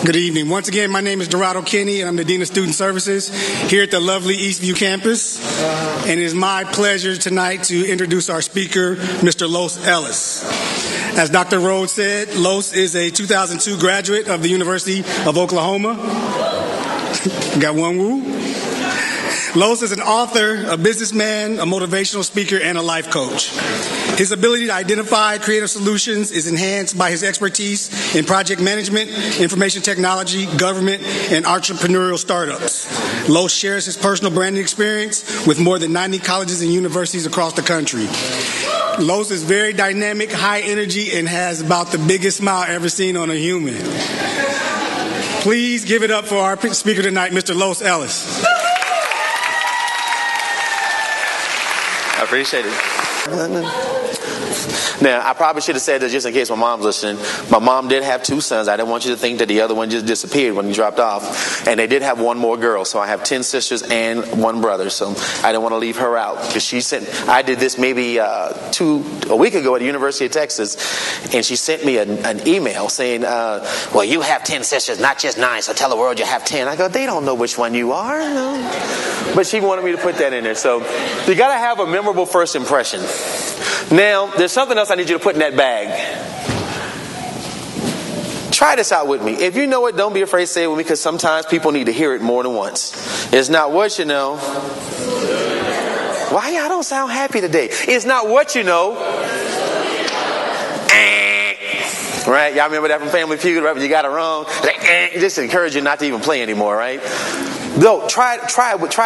Good evening. Once again, my name is Dorado Kenny, and I'm the Dean of Student Services here at the lovely Eastview campus. And it is my pleasure tonight to introduce our speaker, Mr. Ellis. As Dr. Rhodes said, Los is a 2002 graduate of the University of Oklahoma. Got one woo. Los is an author, a businessman, a motivational speaker, and a life coach. His ability to identify creative solutions is enhanced by his expertise in project management, information technology, government, and entrepreneurial startups. Los shares his personal branding experience with more than 90 colleges and universities across the country. Los is very dynamic, high energy, and has about the biggest smile ever seen on a human. Please give it up for our speaker tonight, Mr. Ellis. I appreciate it. Now, I probably should have said this just in case my mom's listening. My mom did have two sons. I didn't want you to think that the other one just disappeared when he dropped off. And they did have one more girl. So I have 10 sisters and one brother. So I didn't want to leave her out. Because I did this maybe a week ago at the University of Texas. And she sent me an email saying, well, you have 10 sisters, not just 9. So tell the world you have 10. I go, they don't know which one you are. No. But she wanted me to put that in there. So you got to have a memorable first impression. Now, there's something else I need you to put in that bag. Try this out with me. If you know it, don't be afraid to say it with me, because sometimes people need to hear it more than once. It's not what you know. Why y'all don't sound happy today? It's not what you know. Right? Y'all remember that from Family Feud, right? When you got it wrong. Just to encourage you not to even play anymore, right? No, try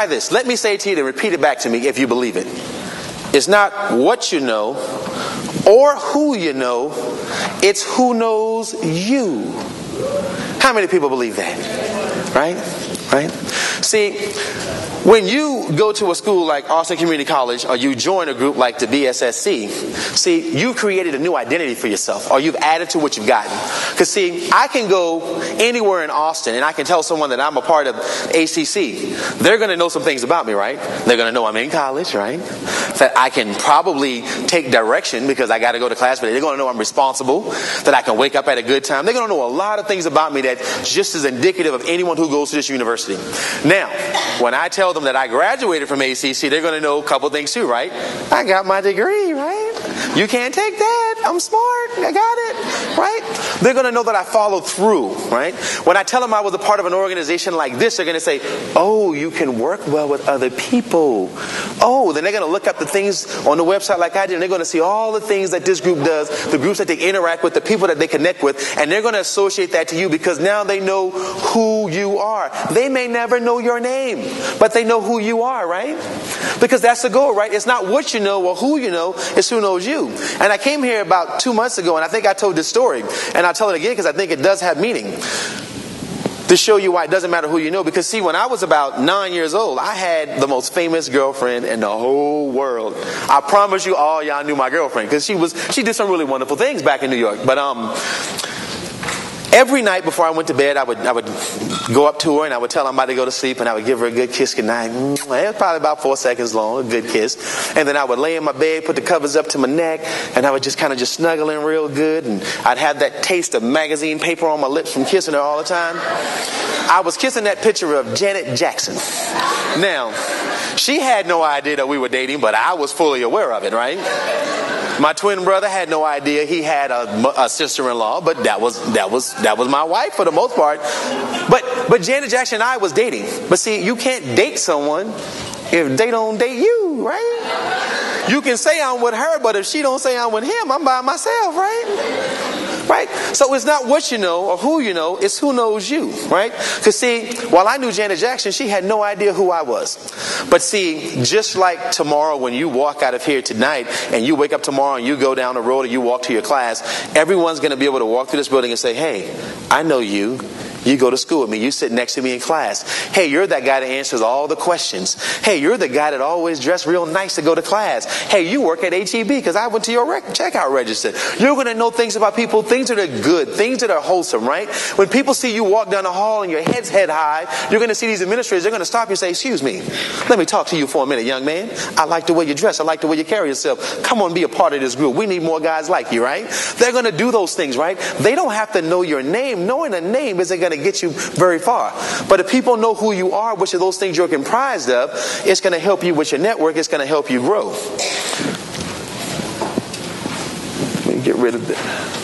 this. Let me say it to you, then repeat it back to me if you believe it. It's not what you know or who you know. It's who knows you. How many people believe that? Right? See, when you go to a school like Austin Community College, or you join a group like the BSSC, see, you've created a new identity for yourself, or you've added to what you've gotten. Because see, I can go anywhere in Austin and I can tell someone that I'm a part of ACC. They're going to know some things about me, right? They're going to know I'm in college, right? That I can probably take direction because I got to go to class, but they're going to know I'm responsible, that I can wake up at a good time. They're going to know a lot of things about me that just is indicative of anyone who goes to this university. Now, when I tell them that I graduated from ACC, they're going to know a couple things too, right? I got my degree, right? You can't take that. I'm smart. I got it, right? They're going to know that I followed through, right? When I tell them I was a part of an organization like this, they're going to say, oh, you can work well with other people. Oh, then they're going to look up the things on the website like I did, and they're going to see all the things that this group does, the groups that they interact with, the people that they connect with, and they're going to associate that to you because now they know who you are. They may never know your name, but they know who you are, right? Because that's the goal, right? It's not what you know or who you know, it's who knows you. And I came here about 2 months ago, and I think I told this story, and I'll tell it again because I think it does have meaning, to show you why it doesn't matter who you know. Because see, when I was about 9 years old, I had the most famous girlfriend in the whole world. I promise you all y'all knew my girlfriend because she did some really wonderful things back in New York. But every night before I went to bed, I would go up to her and I would tell her I'm about to go to sleep, and I would give her a good kiss goodnight. It was probably about 4 seconds long, a good kiss. And then I would lay in my bed, put the covers up to my neck, and I would just kind of snuggle in real good. And I'd have that taste of magazine paper on my lips from kissing her all the time. I was kissing that picture of Janet Jackson. Now, she had no idea that we were dating, but I was fully aware of it, right? My twin brother had no idea he had a sister-in-law, but that was my wife for the most part. But Janet Jackson and I was dating. But see, you can't date someone if they don't date you, right? You can say I'm with her, but if she don't say I'm with him, I'm by myself, right? Right? So it's not what you know or who you know, it's who knows you, right? Because see, while I knew Janet Jackson, she had no idea who I was. But see, just like tomorrow when you walk out of here tonight and you wake up tomorrow and you go down the road and you walk to your class, everyone's going to be able to walk through this building and say, hey, I know you. You go to school with me. You sit next to me in class. Hey, you're that guy that answers all the questions. Hey, you're the guy that always dressed real nice to go to class. Hey, you work at HEB because I went to your checkout register. You're going to know things about people, things that are good, things that are wholesome, right? When people see you walk down the hall and your head's head high, you're going to see these administrators. They're going to stop you and say, excuse me, let me talk to you for a minute, young man. I like the way you dress. I like the way you carry yourself. Come on, be a part of this group. We need more guys like you, right? They're going to do those things, right? They don't have to know your name. Knowing a name isn't going to get you very far. But if people know who you are, which of those things you're comprised of, it's going to help you with your network. It's going to help you grow. Let me get rid of that.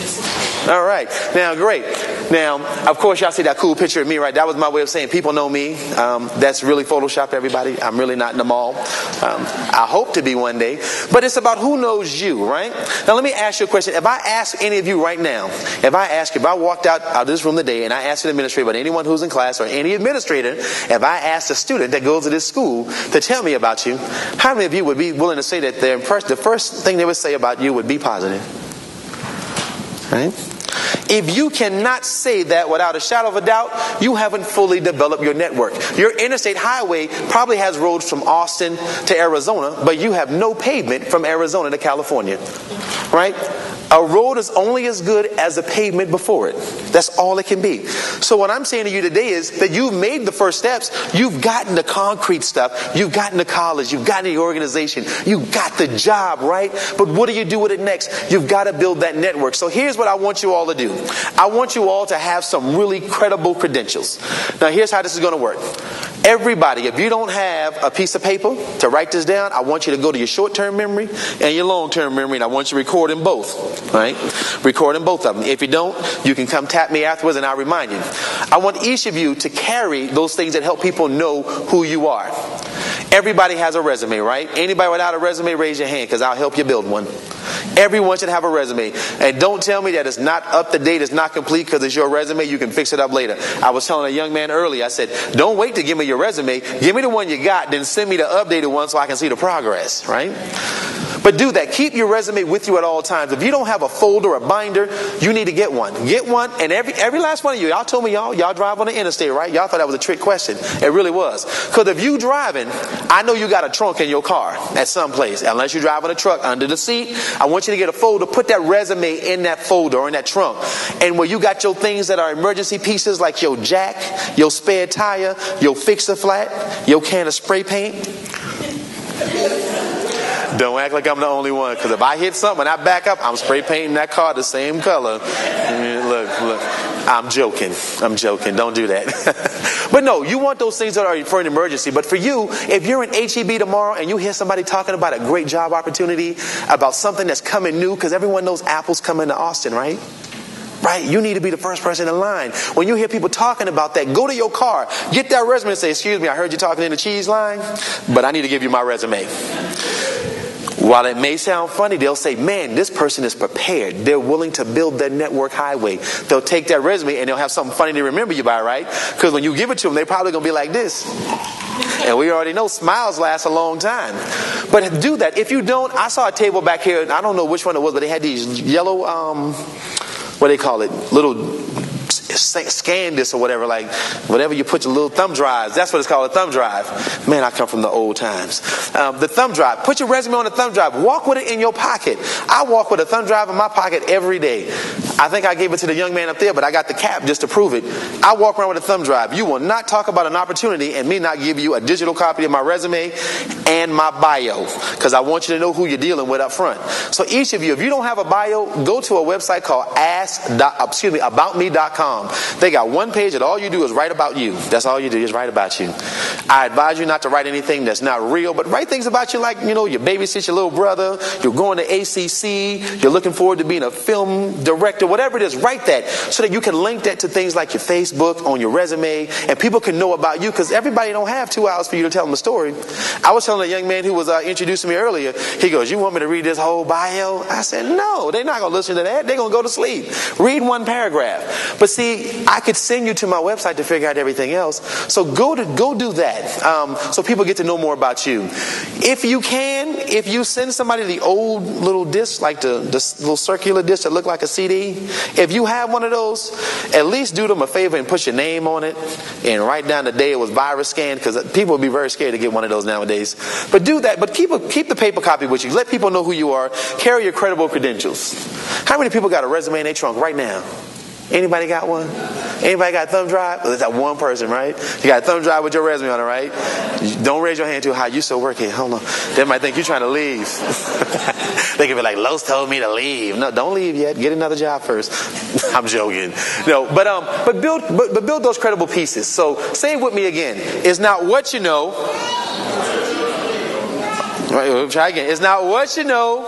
All right. Now, great. Now, of course, y'all see that cool picture of me, right? That was my way of saying people know me. That's really Photoshopped, everybody. I'm really not in the mall. I hope to be one day. But it's about who knows you, right? Now, let me ask you a question. If I ask any of you right now, if I walked out of this room today and I asked an administrator, but anyone who's in class or any administrator, if I asked a student that goes to this school to tell me about you, how many of you would be willing to say that the first thing they would say about you would be positive? Right? If you cannot say that without a shadow of a doubt, you haven't fully developed your network. Your interstate highway probably has roads from Austin to Arizona, but you have no pavement from Arizona to California. Right? A road is only as good as the pavement before it. That's all it can be. So what I'm saying to you today is that you've made the first steps. You've gotten the concrete stuff. You've gotten to college. You've gotten the organization. You've got the job, right? But what do you do with it next? You've got to build that network. So here's what I want you all to do. I want you all to have some really credible credentials. Now here's how this is going to work. Everybody, if you don't have a piece of paper to write this down, I want you to go to your short-term memory and your long-term memory, and I want you to record them both, right? Record them both of them. If you don't, you can come tap me afterwards and I'll remind you. I want each of you to carry those things that help people know who you are. Everybody has a resume, right? Anybody without a resume, raise your hand because I'll help you build one. Everyone should have a resume. And don't tell me that it's not up to date, it's not complete because it's your resume. You can fix it up later. I was telling a young man earlier, I said, don't wait to give me your resume. Give me the one you got, then send me the updated one so I can see the progress, right? But do that. Keep your resume with you at all times. If you don't have a folder or a binder, you need to get one. Get one, and every last one of you, y'all told me y'all drive on the interstate, right? Y'all thought that was a trick question. It really was. Because if you driving, I know you got a trunk in your car at some place. Unless you're driving a truck under the seat, I want you to get a folder. Put that resume in that folder or in that trunk. And where you got your things that are emergency pieces like your jack, your spare tire, your fix-a-flat, your can of spray paint. Don't act like I'm the only one, because if I hit something and I back up, I'm spray painting that car the same color. Look, I'm joking. Don't do that. But no, you want those things that are for an emergency. But for you, if you're in HEB tomorrow and you hear somebody talking about a great job opportunity, about something that's coming new, because everyone knows Apple's coming to Austin, right? Right? You need to be the first person in line. When you hear people talking about that, go to your car, get that resume and say, excuse me, I heard you talking in the cheese line, but I need to give you my resume. While it may sound funny, they'll say, man, this person is prepared. They're willing to build their network highway. They'll take that resume and they'll have something funny to remember you by, right? Because when you give it to them, they're probably going to be like this. And we already know smiles last a long time. But do that. If you don't, I saw a table back here, and I don't know which one it was, but they had these yellow, what do they call it? Little scan this or whatever, like whatever you put your little thumb drives. That's what it's called, a thumb drive. Man, I come from the old times. The thumb drive. Put your resume on the thumb drive. Walk with it in your pocket. I walk with a thumb drive in my pocket every day. I think I gave it to the young man up there, but I got the cap just to prove it. I walk around with a thumb drive. You will not talk about an opportunity and me not give you a digital copy of my resume and my bio, because I want you to know who you're dealing with up front. So each of you, if you don't have a bio, go to a website called aboutme.com. They got one page that all you do is write about you. That's all you do is write about you. I advise you not to write anything that's not real, but write things about you like, you babysit your little brother, you're going to ACC, you're looking forward to being a film director, whatever it is, write that so that you can link that to things like your Facebook, on your resume, and people can know about you, because everybody don't have 2 hours for you to tell them a story. I was telling a young man who was introducing me earlier, he goes, you want me to read this whole bio? I said, no, they're not going to listen to that. They're going to go to sleep. Read one paragraph. But see, I could send you to my website to figure out everything else. So go do that, so people get to know more about you. If you send somebody the old little disc, like the little circular disc that look like a CD, if you have one of those, at least do them a favor and put your name on it and write down the day it was virus scanned, because people would be very scared to get one of those nowadays. But do that. But keep the paper copy with you. Let people know who you are. Carry your credible credentials. How many people got a resume in their trunk right now? Anybody got one? Anybody got a thumb drive? Well, there's that one person, right? You got a thumb drive with your resume on it, right? Don't raise your hand too high. You still working. Hold on. They might think you're trying to leave. They could be like, Los told me to leave. No, don't leave yet. Get another job first. I'm joking. No, but build those credible pieces. So say it with me again. It's not what you know. Right, we'll try again. It's not what you know.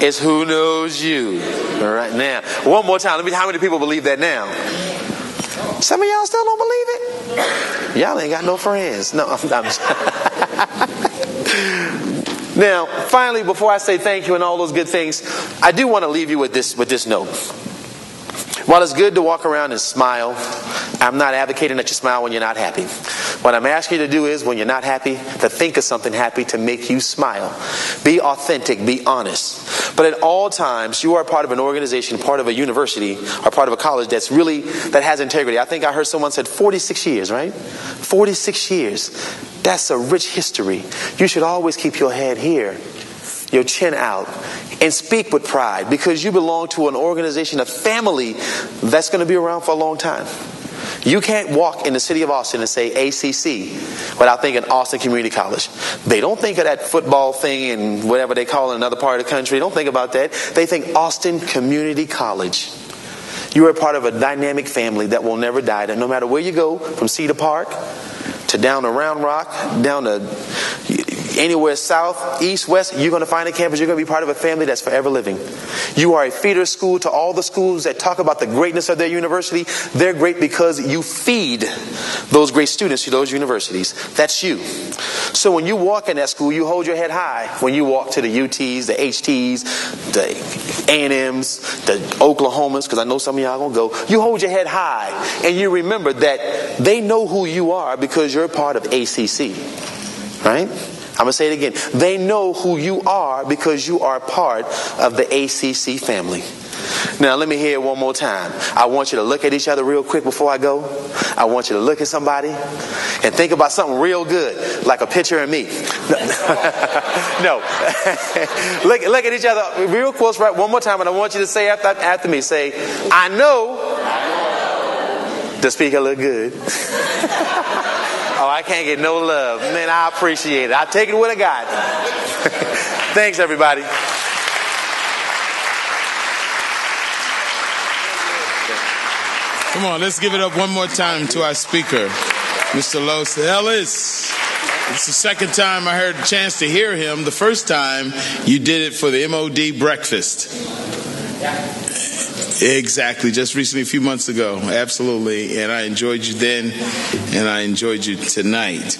It's who knows you. All right, now, one more time. How many people believe that now? Some of y'all still don't believe it? Y'all ain't got no friends. No, I'm Now, finally, before I say thank you and all those good things, I do want to leave you with this note. While it's good to walk around and smile, I'm not advocating that you smile when you're not happy. What I'm asking you to do is, when you're not happy, to think of something happy to make you smile. Be authentic, be honest. But at all times, you are part of an organization, part of a university, or part of a college that has integrity. I think I heard someone said 46 years, right? 46 years. That's a rich history. You should always keep your head here, your chin out, and speak with pride, because you belong to an organization, a family that's going to be around for a long time. You can't walk in the city of Austin and say ACC without thinking Austin Community College. They don't think of that football thing and whatever they call it in another part of the country. They don't think about that. They think Austin Community College. You are part of a dynamic family that will never die. That no matter where you go, from Cedar Park to down to Round Rock, down to anywhere south, east, west, you're going to find a campus. You're going to be part of a family that's forever living. You are a feeder school to all the schools that talk about the greatness of their university. They're great because you feed those great students to those universities. That's you. So when you walk in that school, you hold your head high. When you walk to the UTs, the HTs, the A&Ms, the Oklahomas, because I know some of y'all going to go, you hold your head high and you remember that they know who you are because you're part of ACC. Right? I'm going to say it again. They know who you are because you are part of the ACC family. Now, let me hear it one more time. I want you to look at each other real quick before I go. I want you to look at somebody and think about something real good, like a picture of me. No. Look at each other real close, right? One more time, and I want you to say after me. Say, I know the speaker look good. Oh, I can't get no love. Man, I appreciate it. I'll take it what I got. Thanks, everybody. Come on, let's give it up one more time to our speaker, Mr. Los Ellis. It's the second time I heard a chance to hear him. The first time you did it for the MOD breakfast. Exactly, just recently, a few months ago. Absolutely. And I enjoyed you then, and I enjoyed you tonight.